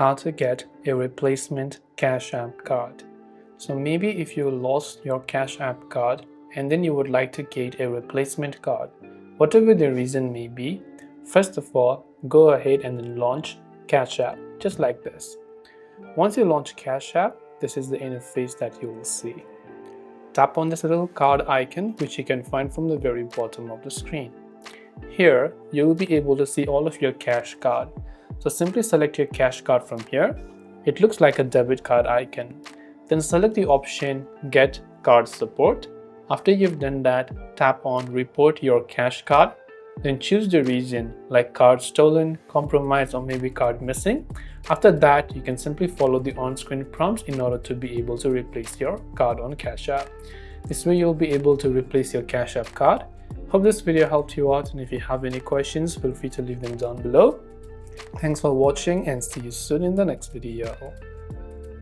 how to get a replacement Cash App card. So maybe if you lost your Cash App card and then you would like to get a replacement card, whatever the reason may be, first of all, go ahead and then launch Cash App, just like this. Once you launch Cash App, this is the interface that you will see. Tap on this little card icon, which you can find from the very bottom of the screen. Here, you will be able to see all of your cash card. So simply select your cash card from here. It looks like a debit card icon. Then select the option Get Card Support. After you've done that, tap on Report Your Cash Card. Then choose the region like card stolen, compromised, or maybe card missing. After that, you can simply follow the on-screen prompts in order to be able to replace your card on Cash App. This way you'll be able to replace your Cash App card. Hope this video helped you out, and if you have any questions, feel free to leave them down below. Thanks for watching and see you soon in the next video.